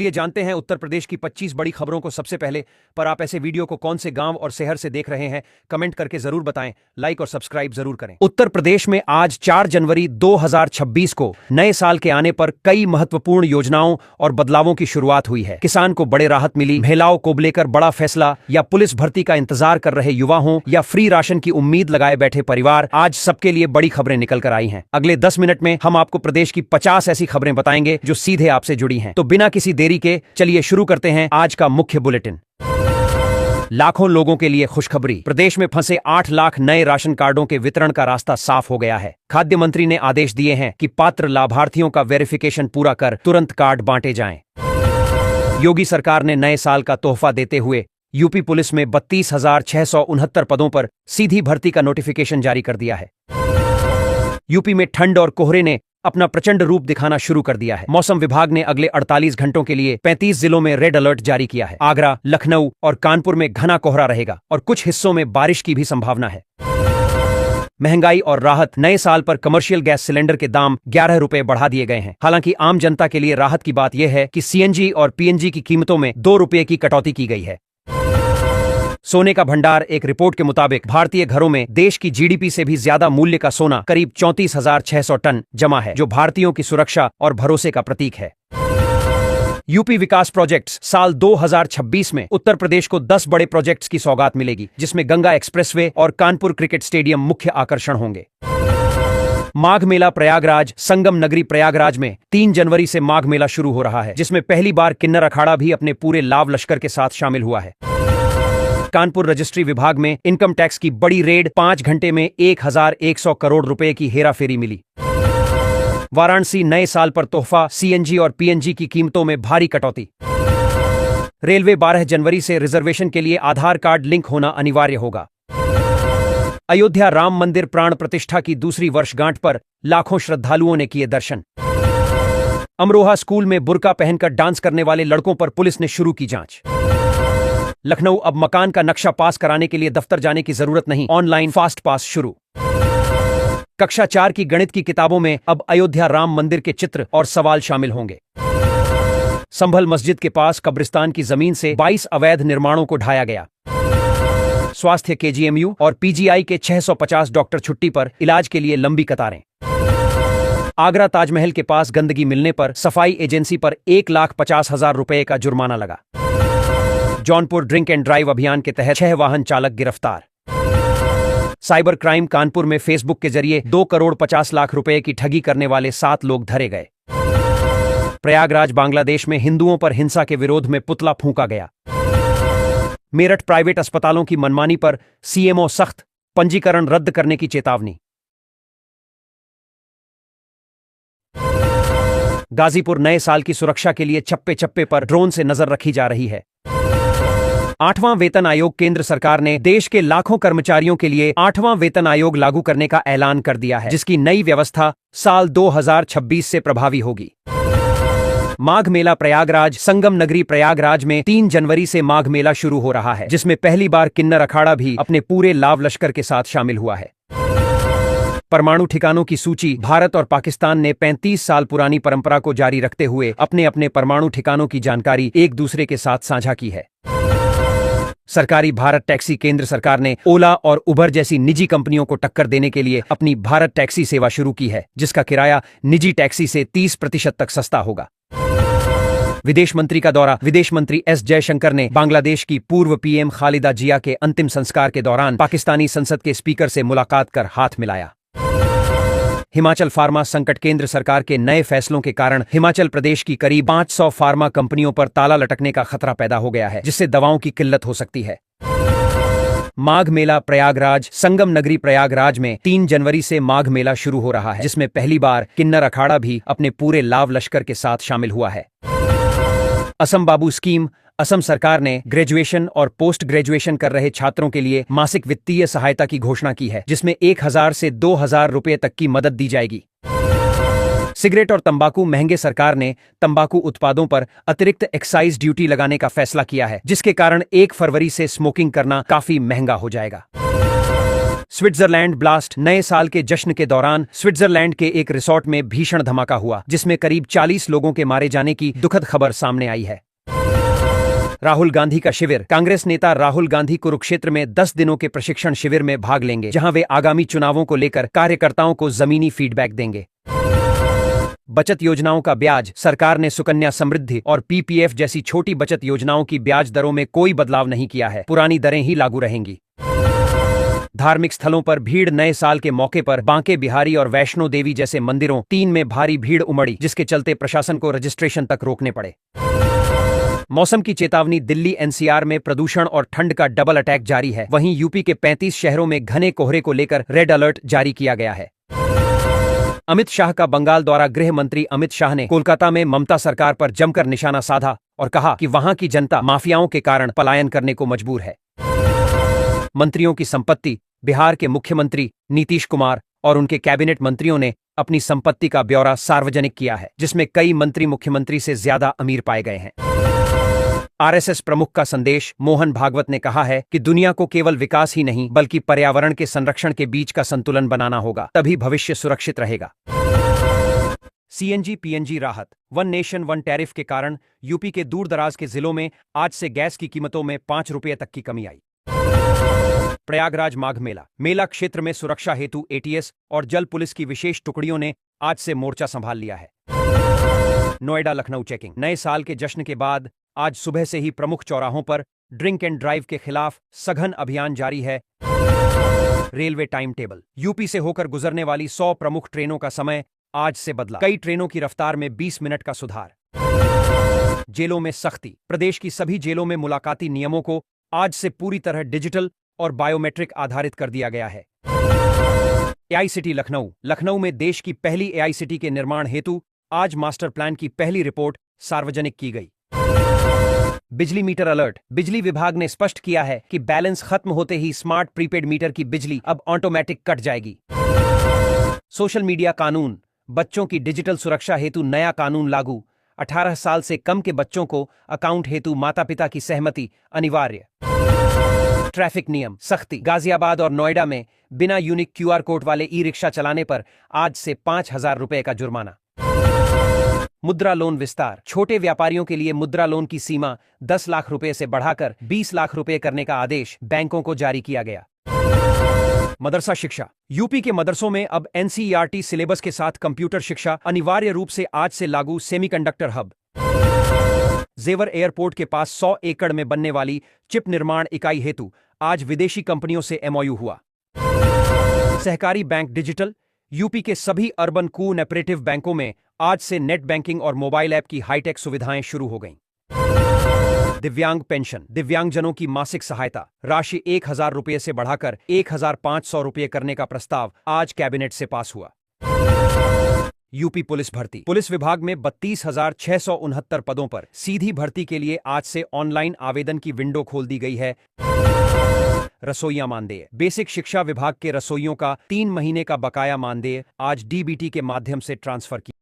चलिए जानते हैं उत्तर प्रदेश की 25 बड़ी खबरों को सबसे पहले। पर आप ऐसे वीडियो को कौन से गांव और शहर से देख रहे हैं, कमेंट करके जरूर बताएं। लाइक और सब्सक्राइब जरूर करें। उत्तर प्रदेश में आज 4 जनवरी 2026 को नए साल के आने पर कई महत्वपूर्ण योजनाओं और बदलावों की शुरुआत हुई है। किसान को बड़े राहत मिली, महिलाओं को लेकर बड़ा फैसला, या पुलिस भर्ती का इंतजार कर रहे युवा हों, या फ्री राशन की उम्मीद लगाए बैठे परिवार, आज सबके लिए बड़ी खबरें निकल कर आई हैं। अगले 10 मिनट में हम आपको प्रदेश की 50 ऐसी खबरें बताएंगे जो सीधे आपसे जुड़ी हैं। तो बिना किसी देरी के चलिए शुरू करते हैं आज का मुख्य बुलेटिन। लाखों लोगों के लिए खुशखबरी। प्रदेश में फंसे 8 लाख नए राशन कार्डों के वितरण का रास्ता साफ हो गया है। खाद्य मंत्री ने आदेश दिए हैं कि पात्र लाभार्थियों का वेरिफिकेशन पूरा कर तुरंत कार्ड बांटे जाएं। योगी सरकार ने नए साल का तोहफा देते हुए यूपी पुलिस में 32,669 पदों पर सीधी भर्ती का नोटिफिकेशन जारी कर दिया है। यूपी में ठंड और कोहरे ने अपना प्रचंड रूप दिखाना शुरू कर दिया है। मौसम विभाग ने अगले 48 घंटों के लिए 35 जिलों में रेड अलर्ट जारी किया है। आगरा, लखनऊ और कानपुर में घना कोहरा रहेगा और कुछ हिस्सों में बारिश की भी संभावना है। महंगाई और राहत। नए साल पर कमर्शियल गैस सिलेंडर के दाम 11 रुपए बढ़ा दिए गए हैं। हालांकि आम जनता के लिए राहत की बात यह है कि सीएनजी और पीएनजी की कीमतों में 2 रुपए की कटौती की गई है। सोने का भंडार। एक रिपोर्ट के मुताबिक भारतीय घरों में देश की जीडीपी से भी ज्यादा मूल्य का सोना करीब 34,600 टन जमा है, जो भारतीयों की सुरक्षा और भरोसे का प्रतीक है। यूपी विकास प्रोजेक्ट्स। साल 2026 में उत्तर प्रदेश को 10 बड़े प्रोजेक्ट्स की सौगात मिलेगी, जिसमें गंगा एक्सप्रेसवे और कानपुर क्रिकेट स्टेडियम मुख्य आकर्षण होंगे। माघ मेला प्रयागराज। संगम नगरी प्रयागराज में 3 जनवरी से माघ मेला शुरू हो रहा है, जिसमें पहली बार किन्नर अखाड़ा भी अपने पूरे लाव लश्कर के साथ शामिल हुआ है। कानपुर रजिस्ट्री विभाग में इनकम टैक्स की बड़ी रेड। 5 घंटे में 1,100 करोड़ रुपए की हेराफेरी मिली। वाराणसी। नए साल पर तोहफा। सीएनजी और पीएनजी की कीमतों में भारी कटौती। रेलवे 12 जनवरी से रिजर्वेशन के लिए आधार कार्ड लिंक होना अनिवार्य होगा। अयोध्या राम मंदिर प्राण प्रतिष्ठा की दूसरी वर्षगांठ पर लाखों श्रद्धालुओं ने किए दर्शन। अमरोहा स्कूल में बुर्का पहनकर डांस करने वाले लड़कों पर पुलिस ने शुरू की जांच। लखनऊ। अब मकान का नक्शा पास कराने के लिए दफ्तर जाने की जरूरत नहीं, ऑनलाइन फास्ट पास शुरू। कक्षा 4 की गणित की किताबों में अब अयोध्या राम मंदिर के चित्र और सवाल शामिल होंगे। संभल मस्जिद के पास कब्रिस्तान की जमीन से 22 अवैध निर्माणों को ढाया गया। स्वास्थ्य। केजीएमयू और पीजीआई के 650 डॉक्टर छुट्टी पर, इलाज के लिए लंबी कतारें। आगरा ताजमहल के पास गंदगी मिलने पर सफाई एजेंसी पर 1,50,000 रुपए का जुर्माना लगा। जौनपुर ड्रिंक एंड ड्राइव अभियान के तहत 6 वाहन चालक गिरफ्तार। Cyber crime. कानपुर में फेसबुक के जरिए 2 करोड़ 50 लाख रुपए की ठगी करने वाले 7 लोग धरे गए। प्रयागराज। बांग्लादेश में हिंदुओं पर हिंसा के विरोध में पुतला फूंका गया। मेरठ। प्राइवेट अस्पतालों की मनमानी पर सीएमओ सख्त, पंजीकरण रद्द करने की चेतावनी। गाजीपुर। नए साल की सुरक्षा के लिए चप्पे चप्पे पर ड्रोन से नजर रखी जा रही है। 8वां वेतन आयोग। केंद्र सरकार ने देश के लाखों कर्मचारियों के लिए 8वां वेतन आयोग लागू करने का ऐलान कर दिया है, जिसकी नई व्यवस्था साल 2026 से प्रभावी होगी। माघ मेला प्रयागराज। संगम नगरी प्रयागराज में 3 जनवरी से माघ मेला शुरू हो रहा है, जिसमें पहली बार किन्नर अखाड़ा भी अपने पूरे लाव लश्कर के साथ शामिल हुआ है। परमाणु ठिकानों की सूची। भारत और पाकिस्तान ने 35 साल पुरानी परंपरा को जारी रखते हुए अपने अपने परमाणु ठिकानों की जानकारी एक दूसरे के साथ साझा की है। सरकारी भारत टैक्सी। केंद्र सरकार ने ओला और उबर जैसी निजी कंपनियों को टक्कर देने के लिए अपनी भारत टैक्सी सेवा शुरू की है, जिसका किराया निजी टैक्सी से 30% तक सस्ता होगा। विदेश मंत्री का दौरा। विदेश मंत्री एस जयशंकर ने बांग्लादेश की पूर्व पीएम खालिदा जिया के अंतिम संस्कार के दौरान पाकिस्तानी संसद के स्पीकर से मुलाकात कर हाथ मिलाया। हिमाचल फार्मा संकट। केंद्र सरकार के नए फैसलों के कारण हिमाचल प्रदेश की करीब 500 फार्मा कंपनियों पर ताला लटकने का खतरा पैदा हो गया है, जिससे दवाओं की किल्लत हो सकती है। माघ मेला प्रयागराज। संगम नगरी प्रयागराज में 3 जनवरी से माघ मेला शुरू हो रहा है, जिसमें पहली बार किन्नर अखाड़ा भी अपने पूरे लाव लश्कर के साथ शामिल हुआ है। असम बाबू स्कीम। असम सरकार ने ग्रेजुएशन और पोस्ट ग्रेजुएशन कर रहे छात्रों के लिए मासिक वित्तीय सहायता की घोषणा की है, जिसमें 1,000 से 2,000 रुपए तक की मदद दी जाएगी। सिगरेट और तंबाकू महंगे। सरकार ने तंबाकू उत्पादों पर अतिरिक्त एक्साइज ड्यूटी लगाने का फैसला किया है, जिसके कारण 1 फरवरी से स्मोकिंग करना काफी महंगा हो जाएगा। Switzerland blast. नए साल के जश्न के दौरान स्विट्जरलैंड के एक रिसोर्ट में भीषण धमाका हुआ, जिसमें करीब 40 लोगों के मारे जाने की दुखद खबर सामने आई है। राहुल गांधी का शिविर। कांग्रेस नेता राहुल गांधी कुरुक्षेत्र में 10 दिनों के प्रशिक्षण शिविर में भाग लेंगे, जहां वे आगामी चुनावों को लेकर कार्यकर्ताओं को जमीनी फीडबैक देंगे। बचत योजनाओं का ब्याज। सरकार ने सुकन्या समृद्धि और पीपीएफ जैसी छोटी बचत योजनाओं की ब्याज दरों में कोई बदलाव नहीं किया है। पुरानी दरें ही लागू रहेंगी। धार्मिक स्थलों पर भीड़। नए साल के मौके पर बांके बिहारी और वैष्णो देवी जैसे मंदिरों 3 में भारी भीड़ उमड़ी, जिसके चलते प्रशासन को रजिस्ट्रेशन तक रोकने पड़े। मौसम की चेतावनी। दिल्ली एनसीआर में प्रदूषण और ठंड का डबल अटैक जारी है। वहीं यूपी के 35 शहरों में घने कोहरे को लेकर रेड अलर्ट जारी किया गया है। अमित शाह का बंगाल दौरा। गृह मंत्री अमित शाह ने कोलकाता में ममता सरकार पर जमकर निशाना साधा और कहा कि वहां की जनता माफियाओं के कारण पलायन करने को मजबूर है। मंत्रियों की संपत्ति। बिहार के मुख्यमंत्री नीतीश कुमार और उनके कैबिनेट मंत्रियों ने अपनी संपत्ति का ब्यौरा सार्वजनिक किया है, जिसमें कई मंत्री मुख्यमंत्री से ज्यादा अमीर पाए गए हैं। आरएसएस प्रमुख का संदेश। मोहन भागवत ने कहा है कि दुनिया को केवल विकास ही नहीं बल्कि पर्यावरण के संरक्षण के बीच का संतुलन बनाना होगा, तभी भविष्य सुरक्षित रहेगा। सीएनजी पीएनजी राहत। वन नेशन वन टैरिफ के कारण यूपी के दूर दराज के जिलों में आज से गैस की कीमतों में 5 रुपये तक की कमी आई। प्रयागराज माघ मेला। मेला क्षेत्र में सुरक्षा हेतु एटीएस और जल पुलिस की विशेष टुकड़ियों ने आज से मोर्चा संभाल लिया है। नोएडा लखनऊ चेकिंग। नए साल के जश्न के बाद आज सुबह से ही प्रमुख चौराहों पर ड्रिंक एंड ड्राइव के खिलाफ सघन अभियान जारी है। Railway time table. यूपी से होकर गुजरने वाली 100 प्रमुख ट्रेनों का समय आज से बदला। कई ट्रेनों की रफ्तार में 20 मिनट का सुधार। जेलों में सख्ती। प्रदेश की सभी जेलों में मुलाकाती नियमों को आज से पूरी तरह डिजिटल और बायोमेट्रिक आधारित कर दिया गया है। एआईसीटी लखनऊ। लखनऊ में देश की पहली एआईसीटी के निर्माण हेतु आज मास्टर प्लान की पहली रिपोर्ट सार्वजनिक की गई। बिजली मीटर अलर्ट। बिजली विभाग ने स्पष्ट किया है कि बैलेंस खत्म होते ही स्मार्ट प्रीपेड मीटर की बिजली अब ऑटोमेटिक कट जाएगी। सोशल मीडिया कानून। बच्चों की डिजिटल सुरक्षा हेतु नया कानून लागू। 18 साल से कम के बच्चों को अकाउंट हेतु माता पिता की सहमति अनिवार्य। ट्रैफिक नियम सख्ती। गाजियाबाद और नोएडा में बिना यूनिक क्यूआर कोड वाले ई रिक्शा चलाने पर आज से 5,000 रुपए का जुर्माना। मुद्रा लोन विस्तार। छोटे व्यापारियों के लिए मुद्रा लोन की सीमा 10 लाख रुपए से बढ़ाकर 20 लाख रुपए करने का आदेश बैंकों को जारी किया गया। मदरसा शिक्षा। यूपी के मदरसों में अब एनसीईआरटी सिलेबस के साथ कंप्यूटर शिक्षा अनिवार्य रूप से आज से लागू। Semiconductor hub. जेवर एयरपोर्ट के पास 100 एकड़ में बनने वाली चिप निर्माण इकाई हेतु आज विदेशी कंपनियों से एमओयू हुआ। सहकारी बैंक डिजिटल। यूपी के सभी अर्बन कोऑपरेटिव बैंकों में आज से नेट बैंकिंग और मोबाइल ऐप की हाईटेक सुविधाएं शुरू हो गईं। दिव्यांग पेंशन। दिव्यांगजनों की मासिक सहायता राशि 1,000 रुपये से बढ़ाकर 1,500 रुपये करने का प्रस्ताव आज कैबिनेट से पास हुआ। यूपी पुलिस भर्ती। पुलिस विभाग में 32,669 पदों पर सीधी भर्ती के लिए आज से ऑनलाइन आवेदन की विंडो खोल दी गई है। रसोइया मानदेय। बेसिक शिक्षा विभाग के रसोइयों का 3 महीने का बकाया मानदेय आज डीबीटी के माध्यम से ट्रांसफर किया।